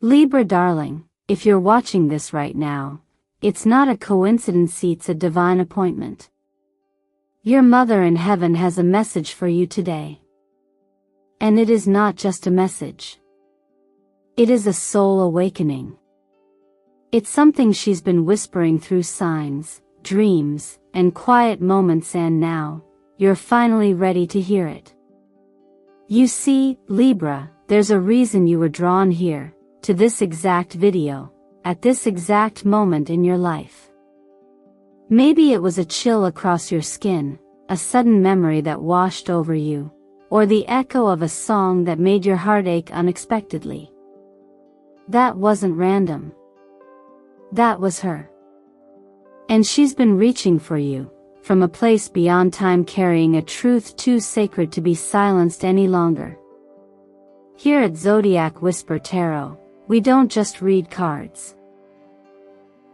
Libra darling, if you're watching this right now, it's not a coincidence, it's a divine appointment. Your mother in heaven has a message for you today. And it is not just a message. It is a soul awakening. It's something she's been whispering through signs, dreams, and quiet moments, and now, you're finally ready to hear it. You see, Libra, there's a reason you were drawn here, to this exact video, at this exact moment in your life. Maybe it was a chill across your skin, a sudden memory that washed over you, or the echo of a song that made your heart ache unexpectedly. That wasn't random. That was her. And she's been reaching for you, from a place beyond time, carrying a truth too sacred to be silenced any longer. Here at Zodiac Whisper Tarot, we don't just read cards.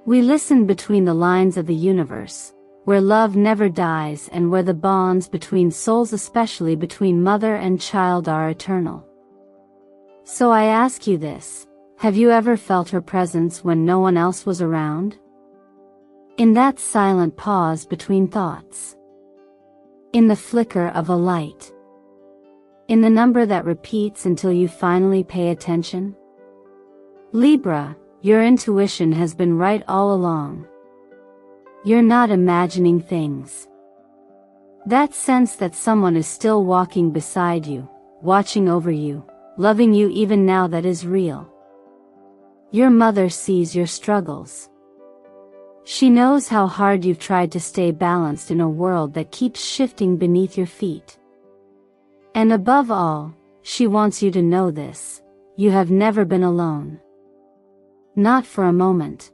We listen between the lines of the universe, where love never dies and where the bonds between souls, especially between mother and child, are eternal. So I ask you this, have you ever felt her presence when no one else was around? In that silent pause between thoughts. In the flicker of a light. In the number that repeats until you finally pay attention? Libra, your intuition has been right all along. You're not imagining things. That sense that someone is still walking beside you, watching over you, loving you even now, that is real. Your mother sees your struggles. She knows how hard you've tried to stay balanced in a world that keeps shifting beneath your feet. And above all, she wants you to know this: you have never been alone. Not for a moment.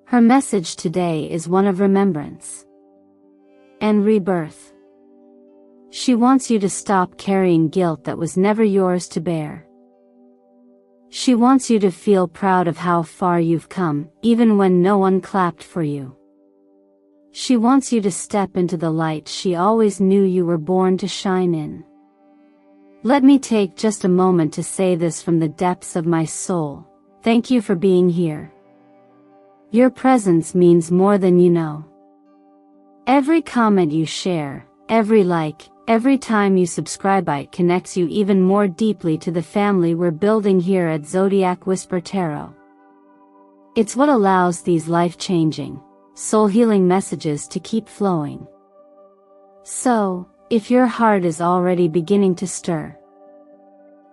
Her message today is one of remembrance and rebirth. She wants you to stop carrying guilt that was never yours to bear. She wants you to feel proud of how far you've come, even when no one clapped for you. She wants you to step into the light she always knew you were born to shine in. Let me take just a moment to say this from the depths of my soul: thank you for being here. Your presence means more than you know. Every comment you share, every like, every time you subscribe, it connects you even more deeply to the family we're building here at Zodiac Whisper Tarot. It's what allows these life-changing, soul-healing messages to keep flowing. So, if your heart is already beginning to stir,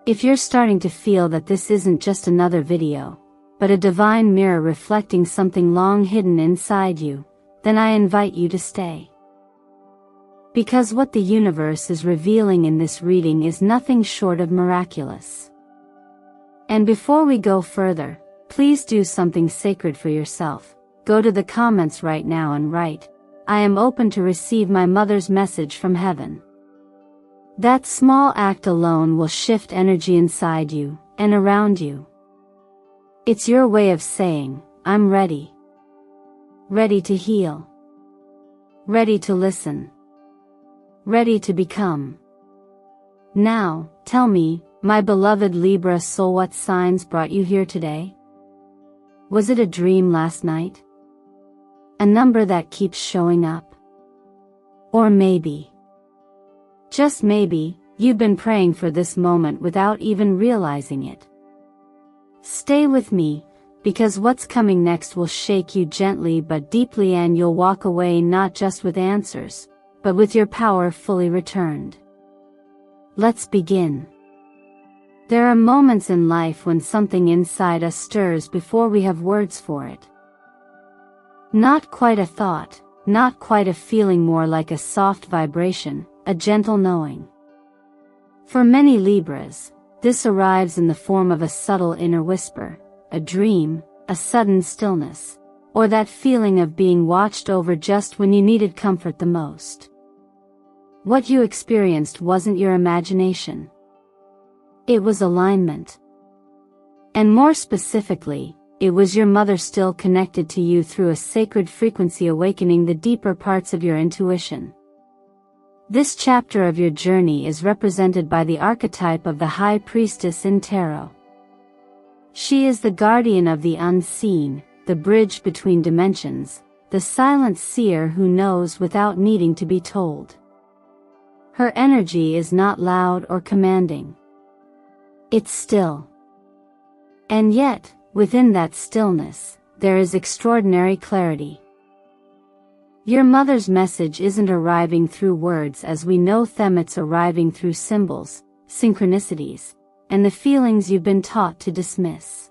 if you're starting to feel that this isn't just another video, but a divine mirror reflecting something long hidden inside you, then I invite you to stay. Because what the universe is revealing in this reading is nothing short of miraculous. And before we go further, please do something sacred for yourself. Go to the comments right now and write, "I am open to receive my mother's message from heaven." That small act alone will shift energy inside you and around you. It's your way of saying, "I'm ready." Ready to heal. Ready to listen. Ready to become. Now, tell me, my beloved Libra soul, what signs brought you here today? Was it a dream last night? A number that keeps showing up? Or maybe, just maybe, you've been praying for this moment without even realizing it. Stay with me, because what's coming next will shake you gently but deeply, and you'll walk away not just with answers, but with your power fully returned. Let's begin. There are moments in life when something inside us stirs before we have words for it. Not quite a thought, not quite a feeling, more like a soft vibration, a gentle knowing. For many Libras, this arrives in the form of a subtle inner whisper, a dream, a sudden stillness, or that feeling of being watched over just when you needed comfort the most. What you experienced wasn't your imagination. It was alignment. And more specifically, it was your mother still connected to you through a sacred frequency, awakening the deeper parts of your intuition. This chapter of your journey is represented by the archetype of the High Priestess in Tarot. She is the guardian of the unseen, the bridge between dimensions, the silent seer who knows without needing to be told. Her energy is not loud or commanding. It's still. And yet, within that stillness, there is extraordinary clarity. Your mother's message isn't arriving through words as we know them, it's arriving through symbols, synchronicities, and the feelings you've been taught to dismiss.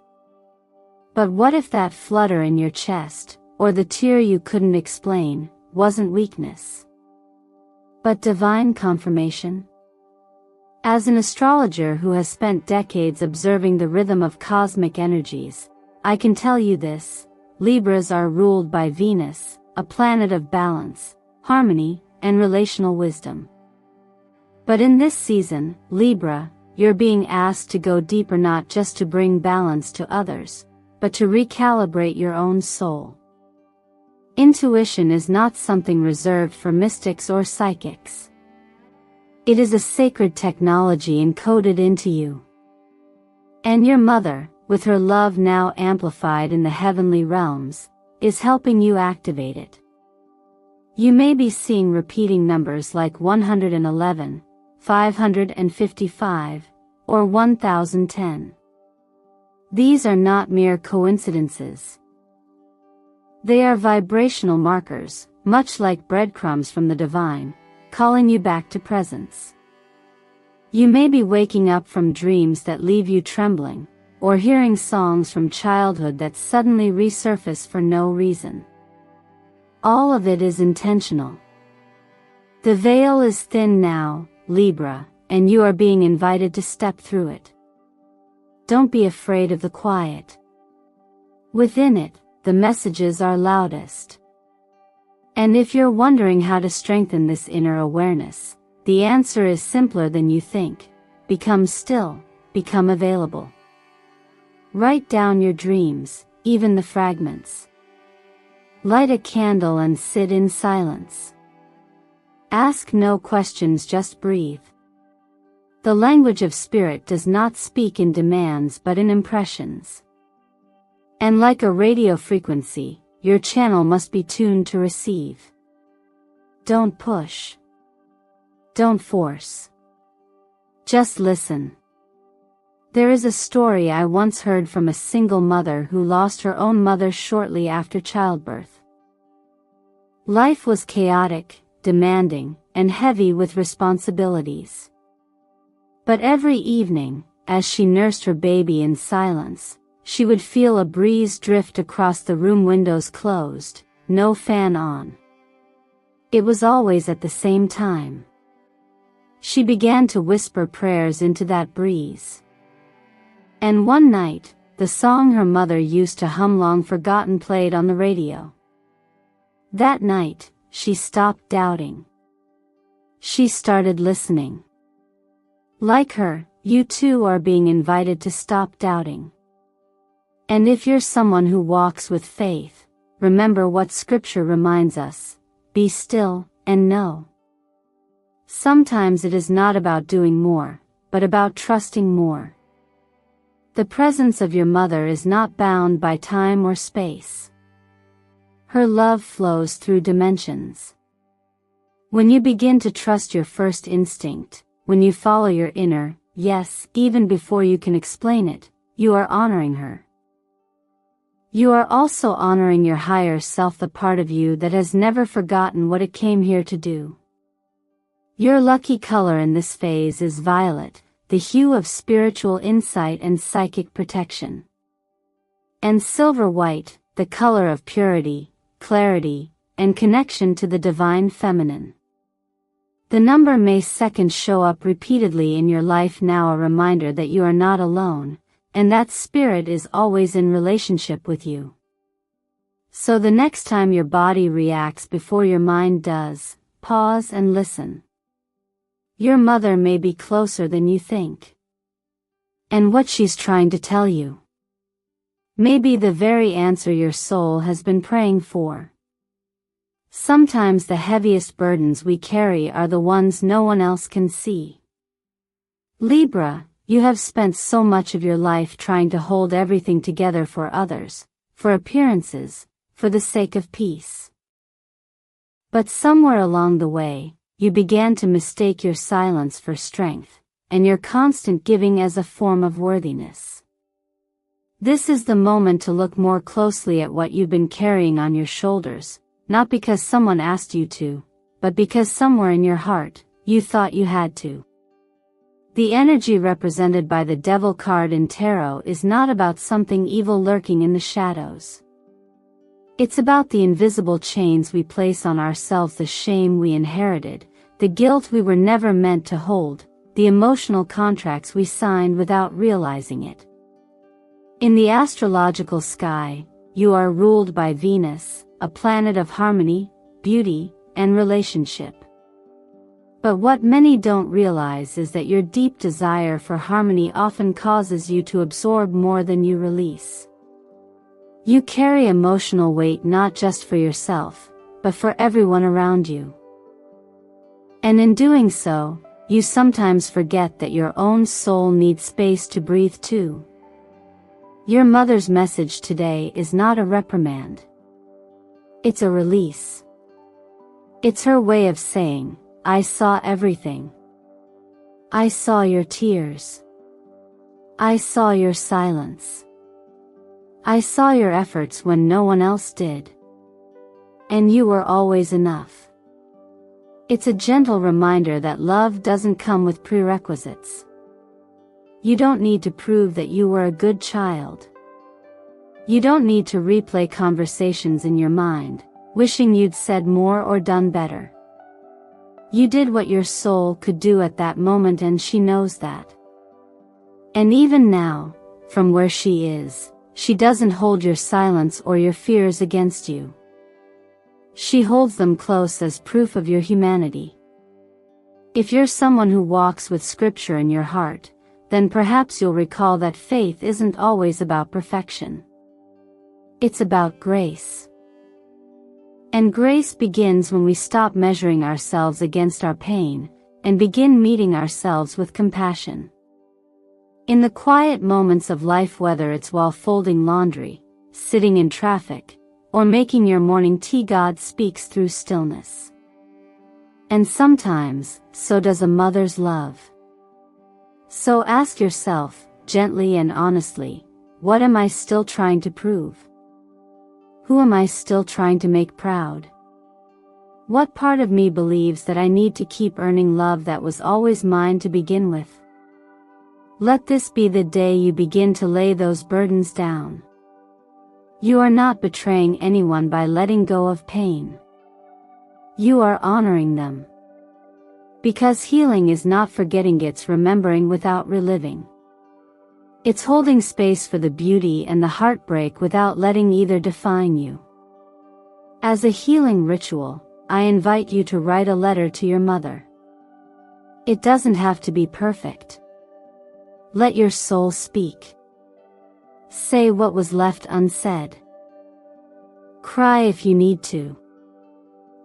But what if that flutter in your chest, or the tear you couldn't explain, wasn't weakness, but divine confirmation? As an astrologer who has spent decades observing the rhythm of cosmic energies, I can tell you this: Libras are ruled by Venus, a planet of balance, harmony, and relational wisdom. But in this season, Libra, you're being asked to go deeper, not just to bring balance to others, but to recalibrate your own soul. Intuition is not something reserved for mystics or psychics. It is a sacred technology encoded into you. And your mother, with her love now amplified in the heavenly realms, is helping you activate it. You may be seeing repeating numbers like 111, 555, or 1010. These are not mere coincidences. They are vibrational markers, much like breadcrumbs from the divine, calling you back to presence. You may be waking up from dreams that leave you trembling, or hearing songs from childhood that suddenly resurface for no reason. All of it is intentional. The veil is thin now, Libra, and you are being invited to step through it. Don't be afraid of the quiet. Within it, the messages are loudest. And if you're wondering how to strengthen this inner awareness, the answer is simpler than you think. Become still, become available. Write down your dreams, even the fragments. Light a candle and sit in silence. Ask no questions, just breathe. The language of spirit does not speak in demands but in impressions. And like a radio frequency, your channel must be tuned to receive. Don't push. Don't force. Just listen. There is a story I once heard from a single mother who lost her own mother shortly after childbirth. Life was chaotic, demanding, and heavy with responsibilities. But every evening, as she nursed her baby in silence, she would feel a breeze drift across the room, windows closed, no fan on. It was always at the same time. She began to whisper prayers into that breeze. And one night, the song her mother used to hum long forgotten played on the radio. That night, she stopped doubting. She started listening. Like her, you too are being invited to stop doubting. And if you're someone who walks with faith, remember what Scripture reminds us: be still, and know. Sometimes it is not about doing more, but about trusting more. The presence of your mother is not bound by time or space. Her love flows through dimensions. When you begin to trust your first instinct, when you follow your inner yes, even before you can explain it, you are honoring her. You are also honoring your higher self, the part of you that has never forgotten what it came here to do. Your lucky color in this phase is violet, the hue of spiritual insight and psychic protection. And silver white, the color of purity, clarity, and connection to the divine feminine. The number May 2nd show up repeatedly in your life now, a reminder that you are not alone, and that spirit is always in relationship with you. So the next time your body reacts before your mind does, pause and listen. Your mother may be closer than you think. And what she's trying to tell you may be the very answer your soul has been praying for. Sometimes the heaviest burdens we carry are the ones no one else can see. Libra, You have spent so much of your life trying to hold everything together for others, for appearances, for the sake of peace. But somewhere along the way, you began to mistake your silence for strength, and your constant giving as a form of worthiness. This is the moment to look more closely at what you've been carrying on your shoulders, not because someone asked you to, but because somewhere in your heart, you thought you had to. The energy represented by the Devil card in tarot is not about something evil lurking in the shadows. It's about the invisible chains we place on ourselves, the shame we inherited, the guilt we were never meant to hold, the emotional contracts we signed without realizing it. In the astrological sky, you are ruled by Venus, a planet of harmony, beauty, and relationship. But what many don't realize is that your deep desire for harmony often causes you to absorb more than you release. You carry emotional weight not just for yourself, but for everyone around you. And in doing so, you sometimes forget that your own soul needs space to breathe too. Your mother's message today is not a reprimand. It's a release. It's her way of saying, I saw everything. I saw your tears. I saw your silence. I saw your efforts when no one else did. And you were always enough. It's a gentle reminder that love doesn't come with prerequisites. You don't need to prove that you were a good child. You don't need to replay conversations in your mind, wishing you'd said more or done better. You did what your soul could do at that moment, and she knows that. And even now, from where she is, she doesn't hold your silence or your fears against you. She holds them close as proof of your humanity. If you're someone who walks with scripture in your heart, then perhaps you'll recall that faith isn't always about perfection. It's about grace. And grace begins when we stop measuring ourselves against our pain, and begin meeting ourselves with compassion. In the quiet moments of life, whether it's while folding laundry, sitting in traffic, or making your morning tea, God speaks through stillness. And sometimes, so does a mother's love. So ask yourself, gently and honestly, what am I still trying to prove? Who am I still trying to make proud? What part of me believes that I need to keep earning love that was always mine to begin with? Let this be the day you begin to lay those burdens down. You are not betraying anyone by letting go of pain. You are honoring them. Because healing is not forgetting, it's remembering without reliving. It's holding space for the beauty and the heartbreak without letting either define you. As a healing ritual, I invite you to write a letter to your mother. It doesn't have to be perfect. Let your soul speak. Say what was left unsaid. Cry if you need to.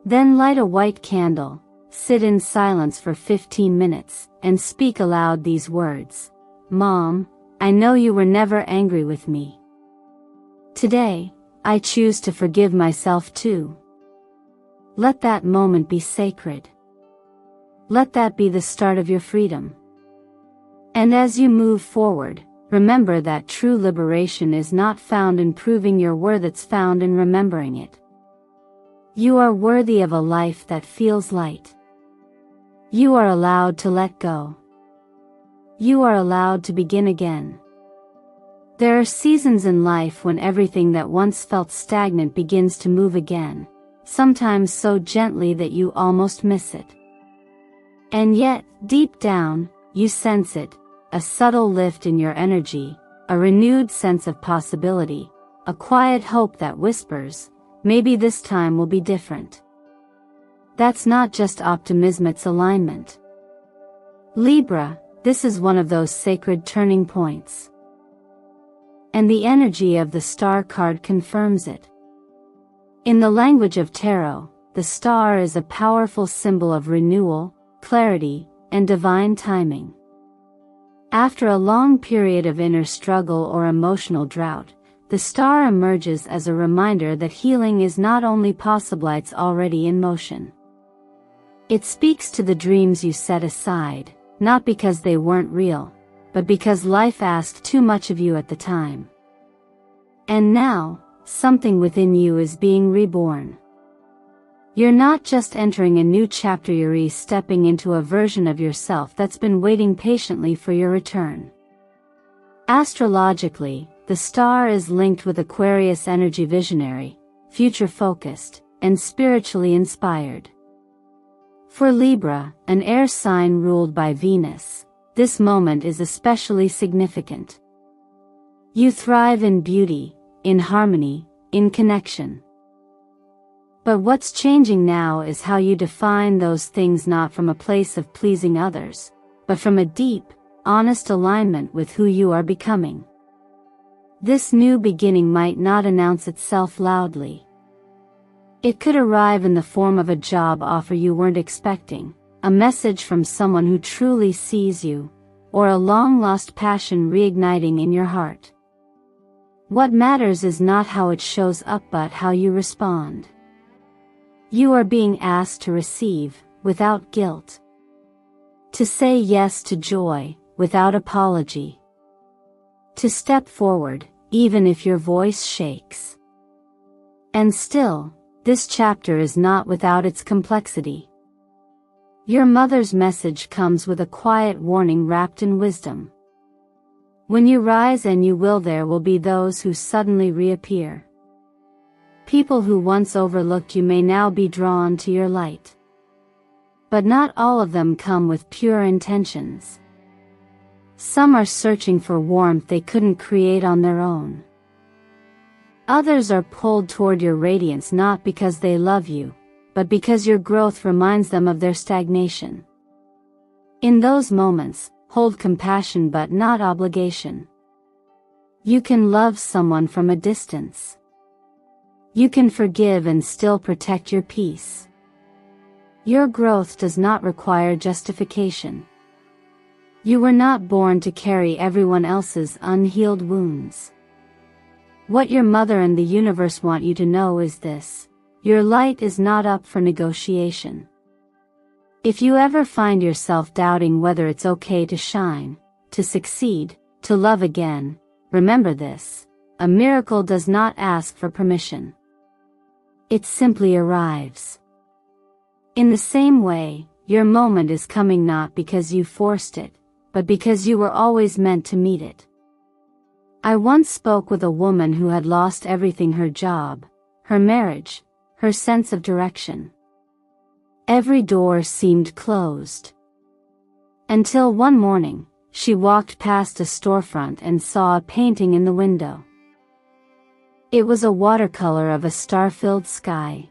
Then light a white candle, sit in silence for 15 minutes, and speak aloud these words. Mom, I know you were never angry with me. Today, I choose to forgive myself too. Let that moment be sacred. Let that be the start of your freedom. And as you move forward, remember that true liberation is not found in proving your worth, it's found in remembering it. You are worthy of a life that feels light. You are allowed to let go. You are allowed to begin again. There are seasons in life when everything that once felt stagnant begins to move again, sometimes so gently that you almost miss it. And yet, deep down, you sense it, a subtle lift in your energy, a renewed sense of possibility, a quiet hope that whispers, maybe this time will be different. That's not just optimism, it's alignment. Libra, this is one of those sacred turning points. And the energy of the star card confirms it. In the language of tarot, the star is a powerful symbol of renewal, clarity, and divine timing. After a long period of inner struggle or emotional drought, the star emerges as a reminder that healing is not only possible, it's already in motion. It speaks to the dreams you set aside, not because they weren't real, but because life asked too much of you at the time. And now, something within you is being reborn. You're not just entering a new chapter, you're stepping into a version of yourself that's been waiting patiently for your return. Astrologically, the star is linked with Aquarius energy, visionary, future-focused, and spiritually inspired. For Libra, an air sign ruled by Venus, this moment is especially significant. You thrive in beauty, in harmony, in connection. But what's changing now is how you define those things, not from a place of pleasing others, but from a deep, honest alignment with who you are becoming. This new beginning might not announce itself loudly. It could arrive in the form of a job offer you weren't expecting, a message from someone who truly sees you, or a long-lost passion reigniting in your heart. What matters is not how it shows up, but how you respond. You are being asked to receive, without guilt. To say yes to joy, without apology. To step forward, even if your voice shakes. And still, this chapter is not without its complexity. Your mother's message comes with a quiet warning wrapped in wisdom. When you rise and you will, there will be those who suddenly reappear. People who once overlooked you may now be drawn to your light. But not all of them come with pure intentions. Some are searching for warmth they couldn't create on their own. Others are pulled toward your radiance not because they love you, but because your growth reminds them of their stagnation. In those moments, hold compassion but not obligation. You can love someone from a distance. You can forgive and still protect your peace. Your growth does not require justification. You were not born to carry everyone else's unhealed wounds. What your mother and the universe want you to know is this: your light is not up for negotiation. If you ever find yourself doubting whether it's okay to shine, to succeed, to love again, remember this: a miracle does not ask for permission. It simply arrives. In the same way, your moment is coming not because you forced it, but because you were always meant to meet it. I once spoke with a woman who had lost everything: her job, her marriage, her sense of direction. Every door seemed closed. Until one morning, she walked past a storefront and saw a painting in the window. It was a watercolor of a star-filled sky.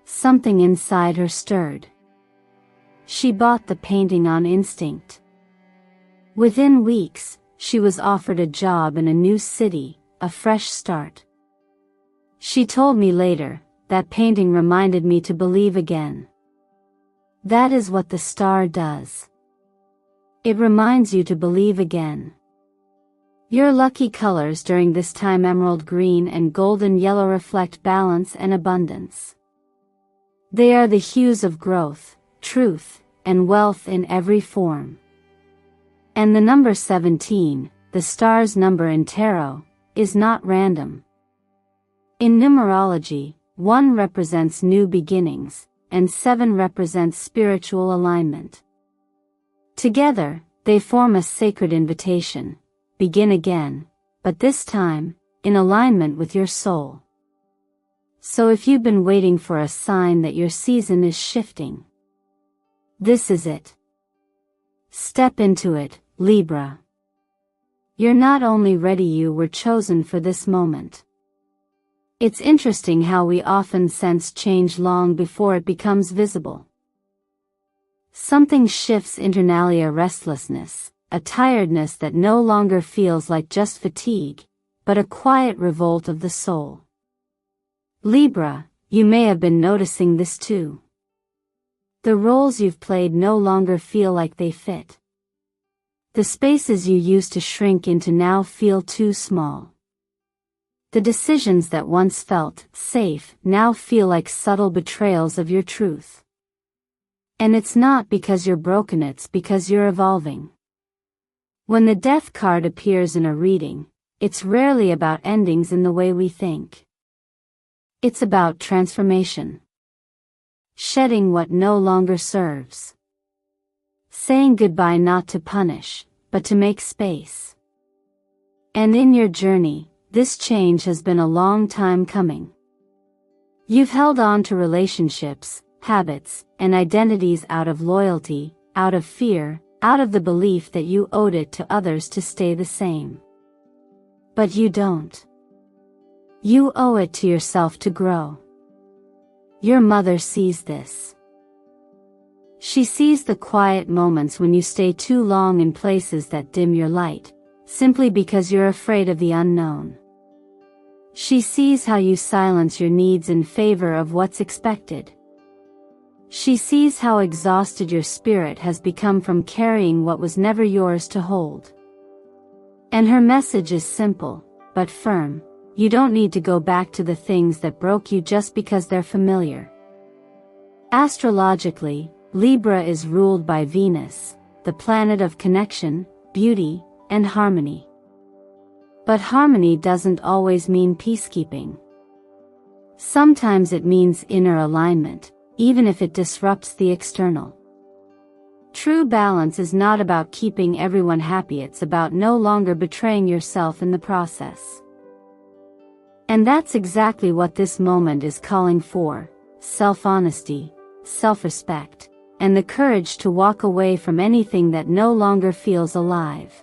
Something inside her stirred. She bought the painting on instinct. Within weeks, she was offered a job in a new city, a fresh start. She told me later, that painting reminded me to believe again. That is what the star does. It reminds you to believe again. Your lucky colors during this time: emerald green and golden yellow, reflect balance and abundance. They are the hues of growth, truth, and wealth in every form. And the number 17, the star's number in tarot, is not random. In numerology, 1 represents new beginnings, and 7 represents spiritual alignment. Together, they form a sacred invitation: begin again, but this time, in alignment with your soul. So if you've been waiting for a sign that your season is shifting, this is it. Step into it, Libra. You're not only ready, you were chosen for this moment. It's interesting how we often sense change long before it becomes visible. Something shifts internally: a restlessness, a tiredness that no longer feels like just fatigue, but a quiet revolt of the soul. Libra, you may have been noticing this too. The roles you've played no longer feel like they fit. The spaces you used to shrink into now feel too small. The decisions that once felt safe now feel like subtle betrayals of your truth. And it's not because you're broken, it's because you're evolving. When the death card appears in a reading, it's rarely about endings in the way we think. It's about transformation. Shedding what no longer serves. Saying goodbye not to punish, but to make space. And in your journey, this change has been a long time coming. You've held on to relationships, habits, and identities out of loyalty, out of fear, out of the belief that you owed it to others to stay the same. But you don't. You owe it to yourself to grow. Your mother sees this. She sees the quiet moments when you stay too long in places that dim your light, simply because you're afraid of the unknown. She sees how you silence your needs in favor of what's expected. She sees how exhausted your spirit has become from carrying what was never yours to hold. And her message is simple, but firm. You don't need to go back to the things that broke you just because they're familiar. Astrologically, Libra is ruled by Venus, the planet of connection, beauty, and harmony. But harmony doesn't always mean peacekeeping. Sometimes it means inner alignment, even if it disrupts the external. True balance is not about keeping everyone happy, it's about no longer betraying yourself in the process. And that's exactly what this moment is calling for: self-honesty, self-respect, and the courage to walk away from anything that no longer feels alive.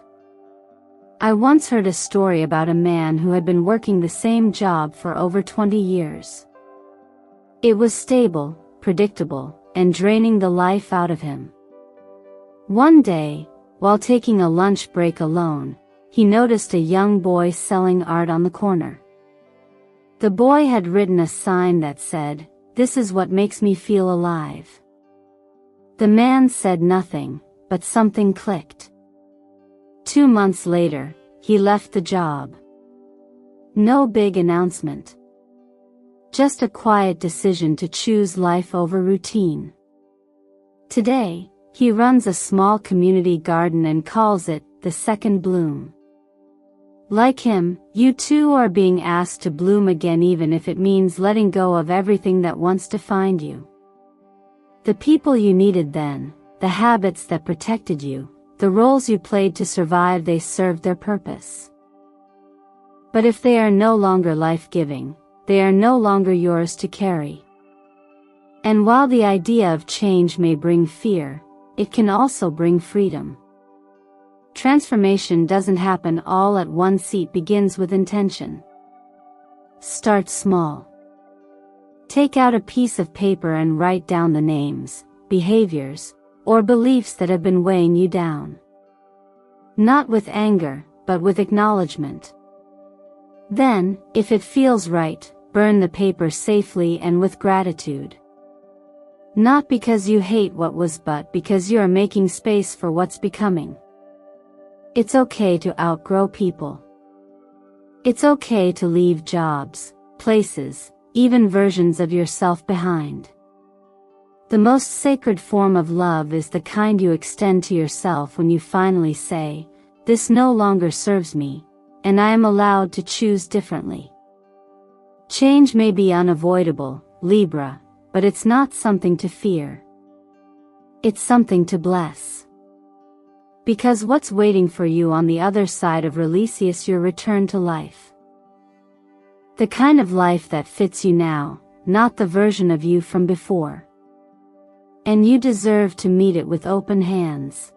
I once heard a story about a man who had been working the same job for over 20 years. It was stable, predictable, and draining the life out of him. One day, while taking a lunch break alone, he noticed a young boy selling art on the corner. The boy had written a sign that said, "This is what makes me feel alive." The man said nothing, but something clicked. 2 months later, he left the job. No big announcement. Just a quiet decision to choose life over routine. Today, he runs a small community garden and calls it the second bloom. Like him, you too are being asked to bloom again, even if it means letting go of everything that once defined you. The people you needed then, the habits that protected you, the roles you played to survive, they served their purpose. But if they are no longer life-giving, they are no longer yours to carry. And while the idea of change may bring fear, it can also bring freedom. Transformation doesn't happen all at once, it begins with intention. Start small. Take out a piece of paper and write down the names, behaviors, or beliefs that have been weighing you down. Not with anger, but with acknowledgement. Then, if it feels right, burn the paper safely and with gratitude. Not because you hate what was, but because you are making space for what's becoming. It's okay to outgrow people. It's okay to leave jobs, places, even versions of yourself behind. The most sacred form of love is the kind you extend to yourself when you finally say, "This no longer serves me, and I am allowed to choose differently." Change may be unavoidable, Libra, but it's not something to fear. It's something to bless. Because what's waiting for you on the other side of release is your return to life. The kind of life that fits you now, not the version of you from before. And you deserve to meet it with open hands.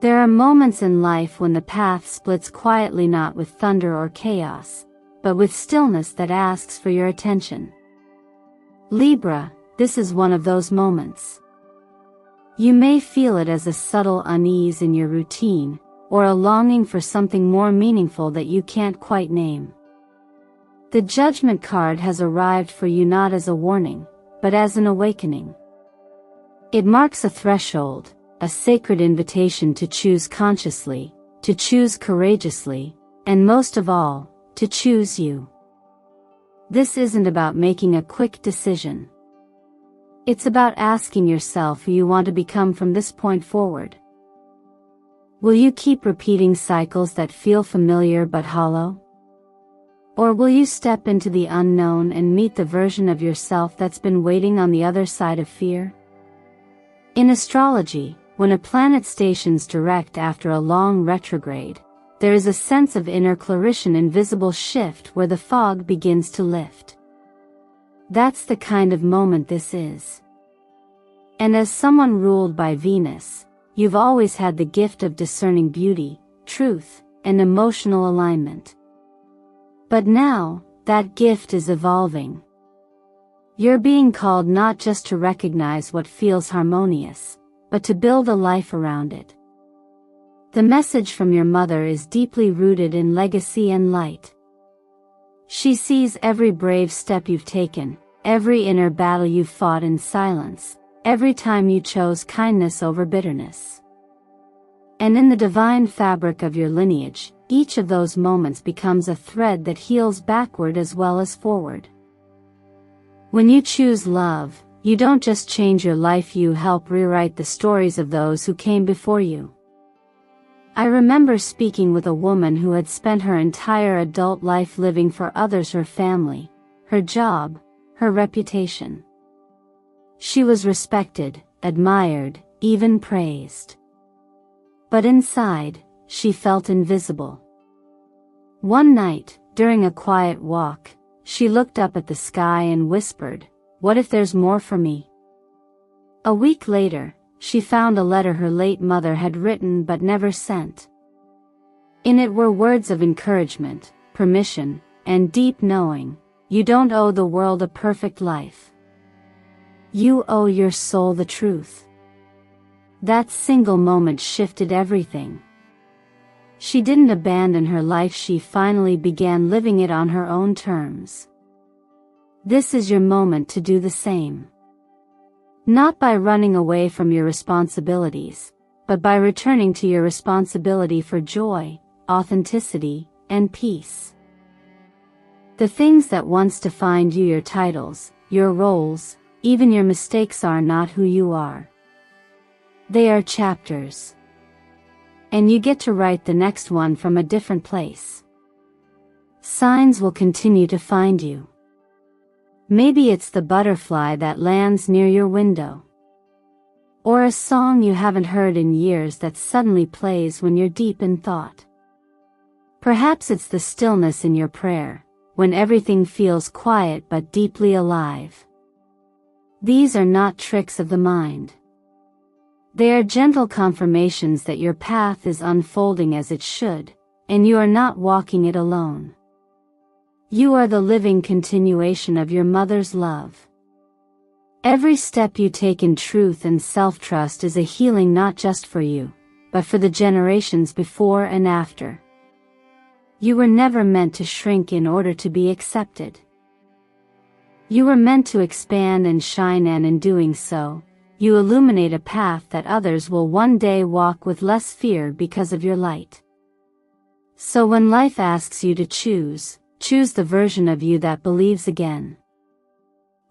There are moments in life when the path splits quietly, not with thunder or chaos, but with stillness that asks for your attention. Libra, this is one of those moments. You may feel it as a subtle unease in your routine, or a longing for something more meaningful that you can't quite name. The Judgment card has arrived for you not as a warning, but as an awakening. It marks a threshold, a sacred invitation to choose consciously, to choose courageously, and most of all, to choose you. This isn't about making a quick decision. It's about asking yourself who you want to become from this point forward. Will you keep repeating cycles that feel familiar but hollow? Or will you step into the unknown and meet the version of yourself that's been waiting on the other side of fear? In astrology, when a planet stations direct after a long retrograde, there is a sense of inner clarition and visible shift where the fog begins to lift. That's the kind of moment this is. And as someone ruled by Venus, you've always had the gift of discerning beauty, truth, and emotional alignment. But now, that gift is evolving. You're being called not just to recognize what feels harmonious, but to build a life around it. The message from your mother is deeply rooted in legacy and light. She sees every brave step you've taken, every inner battle you've fought in silence, every time you chose kindness over bitterness. And in the divine fabric of your lineage, each of those moments becomes a thread that heals backward as well as forward. When you choose love, you don't just change your life, you help rewrite the stories of those who came before you. I remember speaking with a woman who had spent her entire adult life living for others, her family, her job, her reputation. She was respected, admired, even praised. But inside, she felt invisible. One night, during a quiet walk, she looked up at the sky and whispered, "What if there's more for me?" A week later, she found a letter her late mother had written but never sent. In it were words of encouragement, permission, and deep knowing. You don't owe the world a perfect life. You owe your soul the truth. That single moment shifted everything. She didn't abandon her life, she finally began living it on her own terms. This is your moment to do the same. Not by running away from your responsibilities, but by returning to your responsibility for joy, authenticity, and peace. The things that once defined you, your titles, your roles, even your mistakes, are not who you are. They are chapters. And you get to write the next one from a different place. Signs will continue to find you. Maybe it's the butterfly that lands near your window. Or a song you haven't heard in years that suddenly plays when you're deep in thought. Perhaps it's the stillness in your prayer, when everything feels quiet but deeply alive. These are not tricks of the mind. They are gentle confirmations that your path is unfolding as it should, and you are not walking it alone. You are the living continuation of your mother's love. Every step you take in truth and self-trust is a healing not just for you, but for the generations before and after. You were never meant to shrink in order to be accepted. You were meant to expand and shine, and in doing so, you illuminate a path that others will one day walk with less fear because of your light. So when life asks you to choose the version of you that believes again.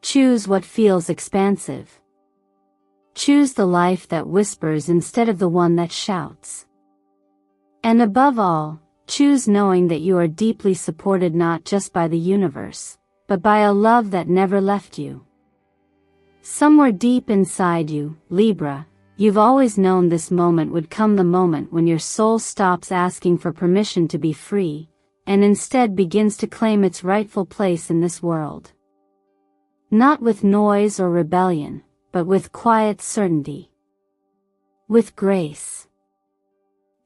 Choose what feels expansive. Choose the life that whispers instead of the one that shouts. And above all, choose knowing that you are deeply supported, not just by the universe, but by a love that never left you. Somewhere deep inside you, Libra, you've always known this moment would come, the moment when your soul stops asking for permission to be free, and instead begins to claim its rightful place in this world. Not with noise or rebellion, but with quiet certainty. With grace.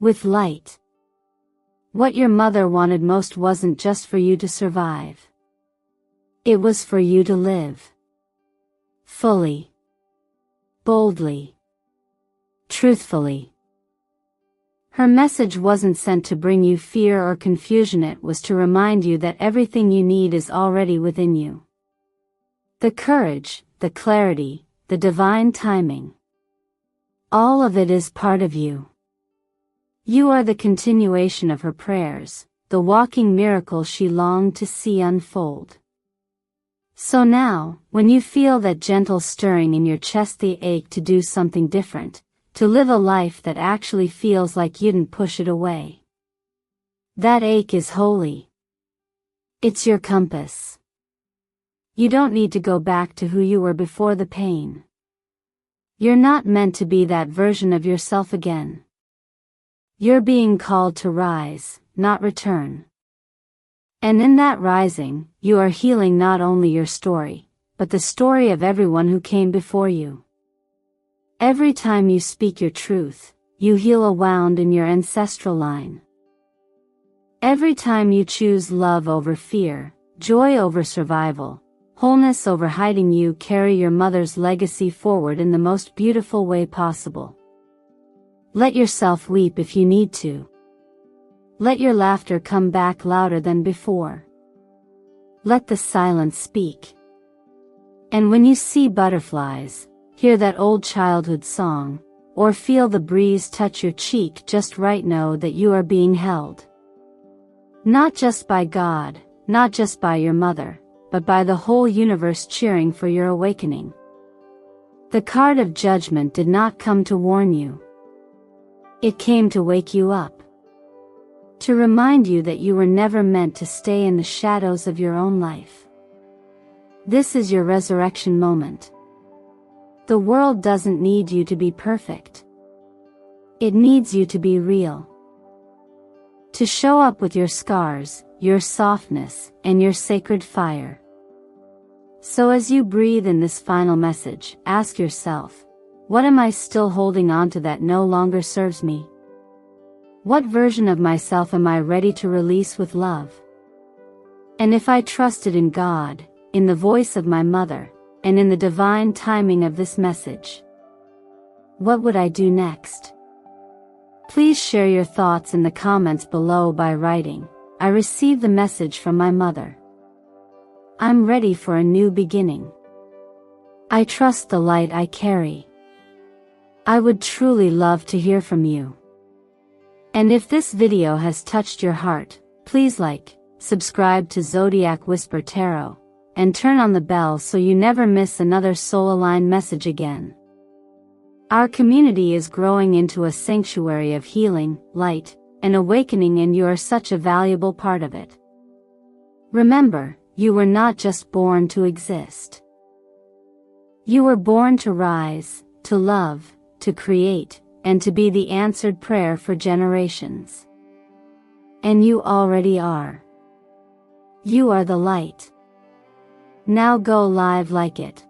With light. What your mother wanted most wasn't just for you to survive. It was for you to live. Fully. Boldly. Truthfully. Her message wasn't sent to bring you fear or confusion, it was to remind you that everything you need is already within you. The courage, the clarity, the divine timing. All of it is part of you. You are the continuation of her prayers, the walking miracle she longed to see unfold. So now, when you feel that gentle stirring in your chest, the ache to do something different, to live a life that actually feels like you didn't push it away. That ache is holy. It's your compass. You don't need to go back to who you were before the pain. You're not meant to be that version of yourself again. You're being called to rise, not return. And in that rising, you are healing not only your story, but the story of everyone who came before you. Every time you speak your truth, you heal a wound in your ancestral line. Every time you choose love over fear, joy over survival, wholeness over hiding, you carry your mother's legacy forward in the most beautiful way possible. Let yourself weep if you need to. Let your laughter come back louder than before. Let the silence speak. And when you see butterflies, hear that old childhood song, or feel the breeze touch your cheek just right, know that you are being held. Not just by God, not just by your mother, but by the whole universe cheering for your awakening. The card of judgment did not come to warn you. It came to wake you up. To remind you that you were never meant to stay in the shadows of your own life. This is your resurrection moment. The world doesn't need you to be perfect. It needs you to be real. To show up with your scars, your softness, and your sacred fire. So as you breathe in this final message, ask yourself, what am I still holding on to that no longer serves me? What version of myself am I ready to release with love? And if I trusted in God, in the voice of my mother, and in the divine timing of this message, what would I do next? Please share your thoughts in the comments below by writing, I received the message from my mother. I'm ready for a new beginning. I trust the light I carry. I would truly love to hear from you. And if this video has touched your heart, please like, subscribe to Zodiac Whisper Tarot, and turn on the bell so you never miss another soul-aligned message again. Our community is growing into a sanctuary of healing, light, and awakening, and you are such a valuable part of it. Remember, you were not just born to exist. You were born to rise, to love, to create, and to be the answered prayer for generations. And you already are. You are the light. Now go live like it.